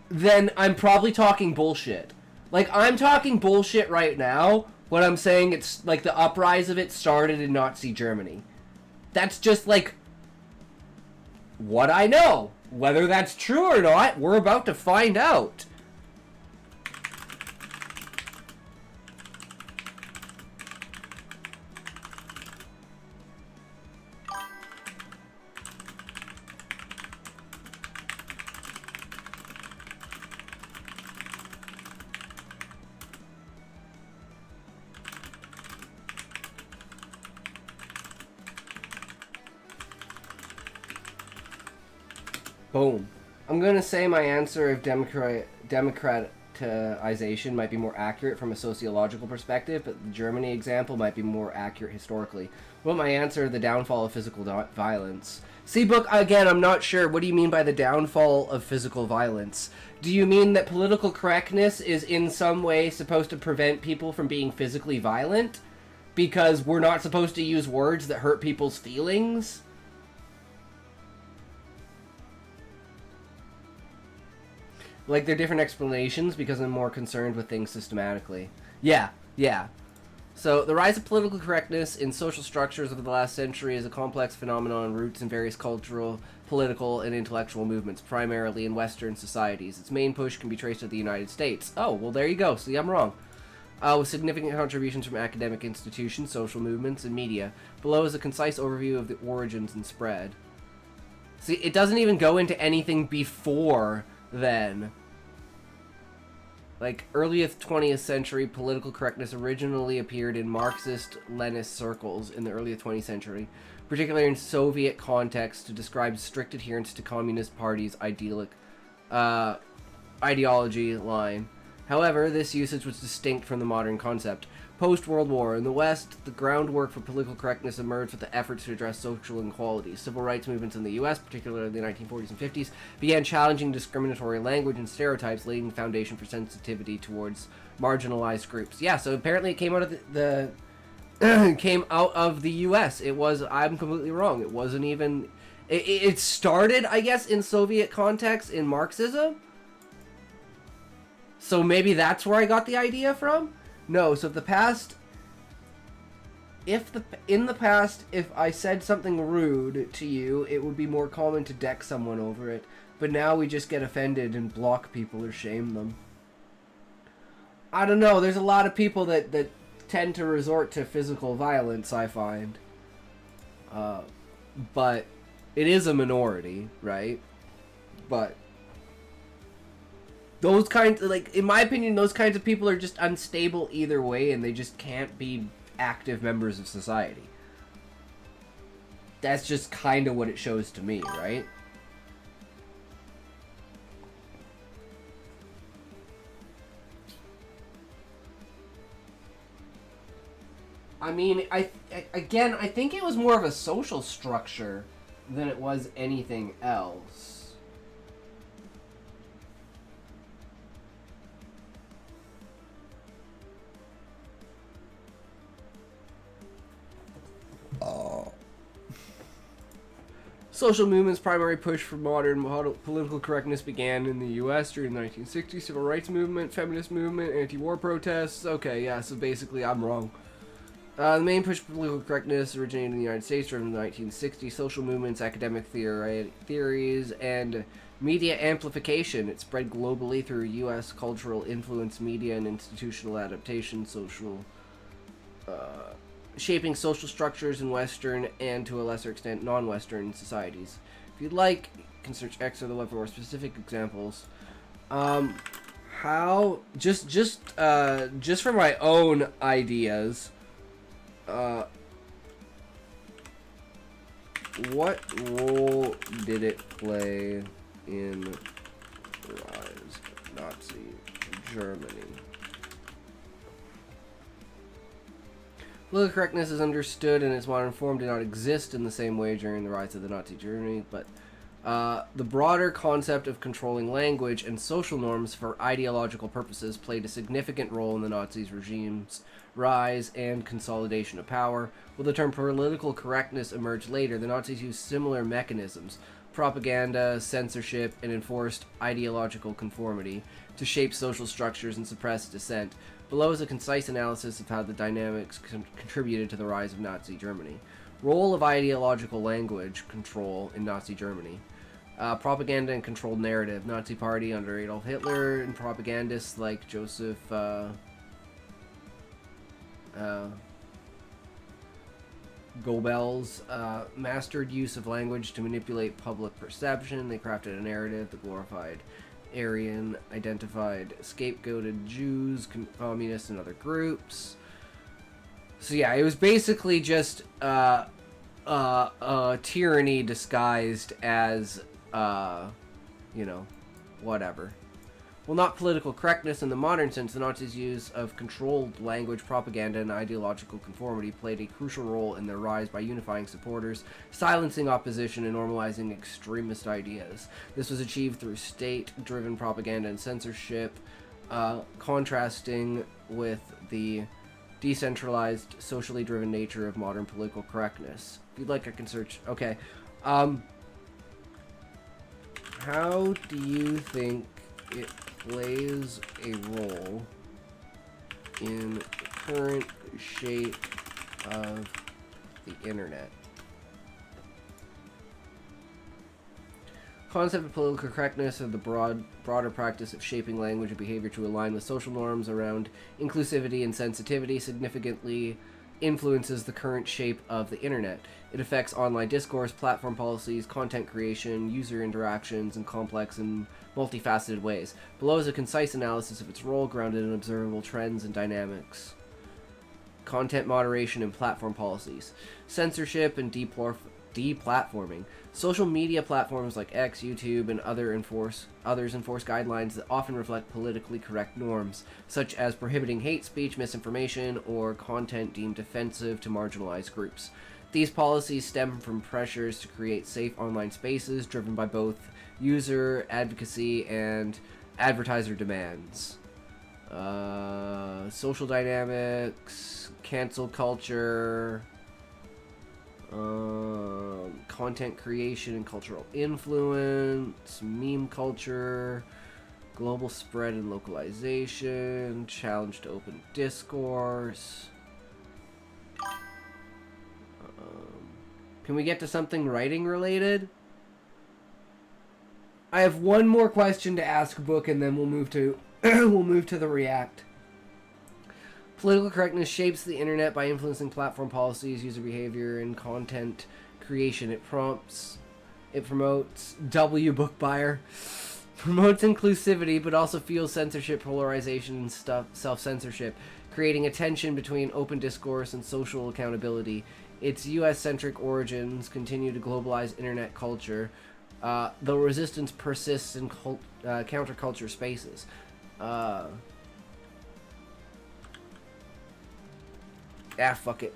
then I'm probably talking bullshit. Like, I'm talking bullshit right now when I'm saying it's, like, the uprise of it started in Nazi Germany. That's just, like, what I know. Whether that's true or not, we're about to find out. Boom. I'm going to say my answer of democratization might be more accurate from a sociological perspective, but the Germany example might be more accurate historically. What my answer, the downfall of physical violence. See, book, again, I'm not sure. What do you mean by the downfall of physical violence? Do you mean that political correctness is in some way supposed to prevent people from being physically violent? Because we're not supposed to use words that hurt people's feelings? Like, they're different explanations because I'm more concerned with things systematically. Yeah. So, the rise of political correctness in social structures over the last century is a complex phenomenon, roots in various cultural, political, and intellectual movements, primarily in Western societies. Its main push can be traced to the United States. Oh, well, there you go. See, I'm wrong. With significant contributions from academic institutions, social movements, and media. Below is a concise overview of the origins and spread. See, it doesn't even go into anything before then. Like, earliest 20th century political correctness originally appeared in Marxist-Leninist circles in the early 20th century, particularly in Soviet context to describe strict adherence to Communist Party's ideology line. However, this usage was distinct from the modern concept. Post-World War, in the West, the groundwork for political correctness emerged with the efforts to address social inequalities. Civil rights movements in the U.S., particularly in the 1940s and 50s, began challenging discriminatory language and stereotypes, laying the foundation for sensitivity towards marginalized groups. Yeah, so apparently it came out of the came out of the U.S. It was, I'm completely wrong. It wasn't even... It started, I guess, in Soviet context, in Marxism. So maybe that's where I got the idea from? No, so in the past, if I said something rude to you, it would be more common to deck someone over it. But now we just get offended and block people or shame them. I don't know, there's a lot of people that tend to resort to physical violence, I find. But it is a minority, right? But those kinds, like, in my opinion, those kinds of people are just unstable either way, and they just can't be active members of society. That's just kind of what it shows to me, right? I mean, I think it was more of a social structure than it was anything else. Social movement's primary push for modern political correctness began in the U.S. during the 1960s. Civil rights movement, feminist movement, anti-war protests. Okay, yeah, so basically I'm wrong. The main push for political correctness originated in the United States during the 1960s. Social movements, academic theories, and media amplification. It spread globally through U.S. cultural influence, media, and institutional adaptation, shaping social structures in Western and, to a lesser extent, non-Western societies. If you'd like, you can search X or the web for more specific examples. Just for my own ideas, what role did it play in the rise of Nazi Germany? Political correctness is understood in its modern form did not exist in the same way during the rise of the Nazi Germany, but the broader concept of controlling language and social norms for ideological purposes played a significant role in the Nazis' regime's rise and consolidation of power. While the term political correctness emerged later, the Nazis used similar mechanisms. propaganda, censorship, and enforced ideological conformity to shape social structures and suppress dissent. Below is a concise analysis of how the dynamics contributed to the rise of Nazi Germany. Role of ideological language control in Nazi Germany. Propaganda and controlled narrative. Nazi Party under Adolf Hitler and propagandists like Joseph Goebbels mastered use of language to manipulate public perception. They crafted a narrative that glorified Aryan, identified scapegoated Jews, communists, and other groups. So yeah, it was basically just tyranny disguised as, whatever. Well, not political correctness in the modern sense. The Nazis' use of controlled language, propaganda, and ideological conformity played a crucial role in their rise by unifying supporters, silencing opposition, and normalizing extremist ideas. This was achieved through state-driven propaganda and censorship, contrasting with the decentralized, socially driven nature of modern political correctness. If you'd like, I can search. Okay. How do you think it plays a role in the current shape of the internet? Concept of political correctness is the broader practice of shaping language and behavior to align with social norms around inclusivity and sensitivity significantly influences the current shape of the internet. It affects online discourse, platform policies, content creation, user interactions in complex and multifaceted ways. Below is a concise analysis of its role grounded in observable trends and dynamics. Content moderation and platform policies. Censorship and deplatforming. Social media platforms like X, YouTube, and others enforce guidelines that often reflect politically correct norms, such as prohibiting hate speech, misinformation, or content deemed offensive to marginalized groups. These policies stem from pressures to create safe online spaces driven by both user advocacy and advertiser demands. Social dynamics, cancel culture, content creation and cultural influence, meme culture, global spread and localization, challenge to open discourse. Can we get to something writing related? I have one more question to ask Book, and then we'll move to the React. Political correctness shapes the internet by influencing platform policies, user behavior, and content creation. It promotes Book Buyer promotes inclusivity, but also fuels censorship, polarization, and self-censorship, creating a tension between open discourse and social accountability. Its U.S.-centric origins continue to globalize internet culture, though resistance persists in counterculture spaces. Fuck it.